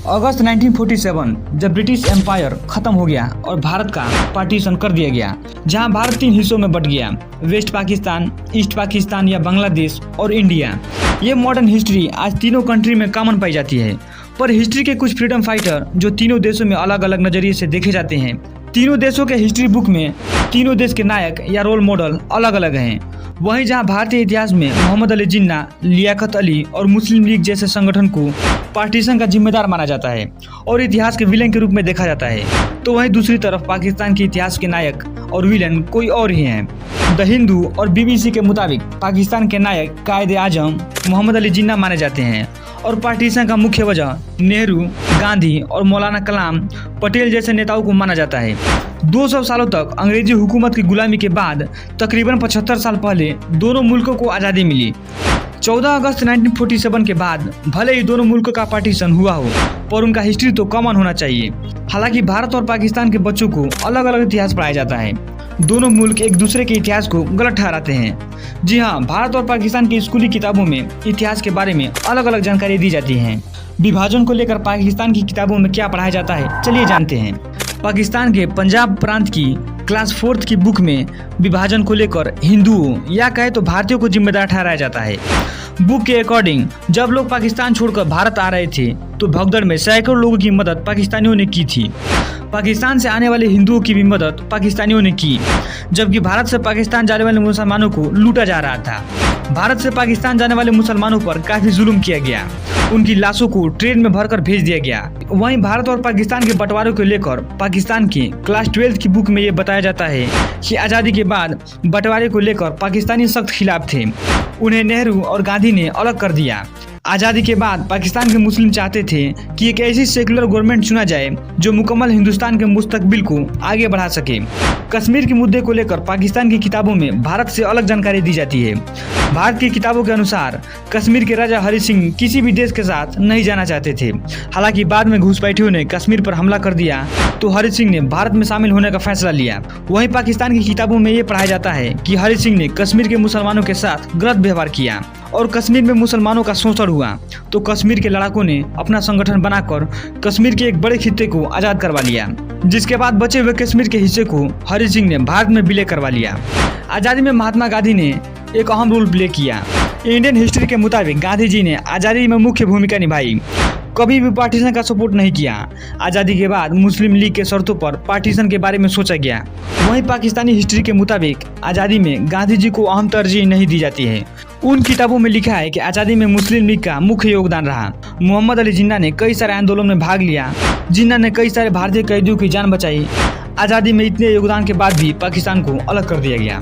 अगस्त 1947 जब British empire खत्म हो गया और भारत का पार्टीशन कर दिया गया, जहां भारत 3 हिस्सों में बट गया, वेस्ट पाकिस्तान, ईस्ट पाकिस्तान या बांग्लादेश और इंडिया। ये मॉडर्न हिस्ट्री आज तीनों कंट्री में कॉमन पाई जाती है। पर हिस्ट्री के कुछ फ्रीडम फाइटर जो तीनों देशों में अलग अलग नजरिए से देखे जाते हैं। तीनों देशों के हिस्ट्री बुक में तीनों देश के नायक या रोल मॉडल अलग अलग हैं। वहीं जहां भारतीय इतिहास में मोहम्मद अली जिन्ना, लियाकत अली और मुस्लिम लीग जैसे संगठन को पार्टीशन का जिम्मेदार माना जाता है और इतिहास के विलेन के रूप में देखा जाता है, तो वहीं दूसरी तरफ पाकिस्तान के इतिहास के नायक और विलेन कोई और ही हैं। द हिंदू और BBC के मुताबिक पाकिस्तान के नायक कायदे आजम मोहम्मद अली जिन्ना माने जाते हैं और पार्टीशन का मुख्य वजह नेहरू, गांधी और मौलाना कलाम पटेल जैसे नेताओं को माना जाता है। 200 सालों तक अंग्रेजी हुकूमत की गुलामी के बाद तकरीबन 75 साल पहले दोनों मुल्कों को आज़ादी मिली। 14 अगस्त 1947 के बाद भले ही दोनों मुल्कों का पार्टीशन हुआ हो, पर उनका हिस्ट्री तो कॉमन होना चाहिए। हालांकि भारत और पाकिस्तान के बच्चों को अलग अलग इतिहास पढ़ाया जाता है। दोनों मुल्क एक दूसरे के इतिहास को गलत ठहराते हैं। जी हाँ, भारत और पाकिस्तान की स्कूली किताबों में इतिहास के बारे में अलग अलग जानकारी दी जाती है। विभाजन को लेकर पाकिस्तान की किताबों में क्या पढ़ाया जाता है, चलिए जानते हैं। पाकिस्तान के पंजाब प्रांत की क्लास 4th की बुक में विभाजन को लेकर हिंदुओं या कहे तो भारतीयों को जिम्मेदार ठहराया जाता है। बुक के अकॉर्डिंग जब लोग पाकिस्तान छोड़कर भारत आ रहे थे तो भगदड़ में सैकड़ों लोगों की मदद पाकिस्तानियों ने की थी। पाकिस्तान से आने वाले हिंदुओं की भी मदद पाकिस्तानियों ने की, जबकि भारत से पाकिस्तान जाने वाले मुसलमानों को लूटा जा रहा था। भारत से पाकिस्तान जाने वाले मुसलमानों पर काफी जुल्म किया गया, उनकी लाशों को ट्रेन में भरकर भेज दिया गया। वहीं भारत और पाकिस्तान के बंटवारे को लेकर पाकिस्तान की क्लास 12th की बुक में ये बताया जाता है कि आज़ादी के बाद बंटवारे को लेकर पाकिस्तानी सख्त खिलाफ थे। उन्हें नेहरू और गांधी ने अलग कर दिया। आज़ादी के बाद पाकिस्तान के मुस्लिम चाहते थे कि एक ऐसी सेकुलर गवर्नमेंट चुना जाए जो मुकम्मल हिंदुस्तान के मुस्तकबिल को आगे बढ़ा सके। कश्मीर के मुद्दे को लेकर पाकिस्तान की किताबों में भारत से अलग जानकारी दी जाती है। भारत की किताबों के अनुसार कश्मीर के राजा हरि सिंह किसी भी देश के साथ नहीं जाना चाहते थे। हालांकि बाद में घुसपैठियों ने कश्मीर पर हमला कर दिया तो हरि सिंह ने भारत में शामिल होने का फैसला लिया। वहीं पाकिस्तान की किताबों में ये पढ़ाया जाता है कि हरि सिंह ने कश्मीर के मुसलमानों के साथ गलत व्यवहार किया और कश्मीर में मुसलमानों का शोषण हुआ, तो कश्मीर के लड़ाकों ने अपना संगठन बनाकर कश्मीर के एक बड़े खित्ते को आज़ाद करवा लिया, जिसके बाद बचे हुए कश्मीर के हिस्से को हरि सिंह ने भारत में विलय करवा लिया। आज़ादी में महात्मा गांधी ने एक अहम रोल प्ले किया। इंडियन हिस्ट्री के मुताबिक गांधी जी ने आज़ादी में मुख्य भूमिका निभाई, कभी भी पार्टीशन का सपोर्ट नहीं किया। आज़ादी के बाद मुस्लिम लीग के शर्तों पर पार्टीशन के बारे में सोचा गया। वहीं पाकिस्तानी हिस्ट्री के मुताबिक आज़ादी में गांधी जी को अहम तरजीह नहीं दी जाती है। उन किताबों में लिखा है कि आज़ादी में मुस्लिम लीग का मुख्य योगदान रहा। मोहम्मद अली जिन्ना ने कई सारे आंदोलन में भाग लिया। जिन्ना ने कई सारे भारतीय कैदियों की जान बचाई। आज़ादी में इतने योगदान के बाद भी पाकिस्तान को अलग कर दिया गया।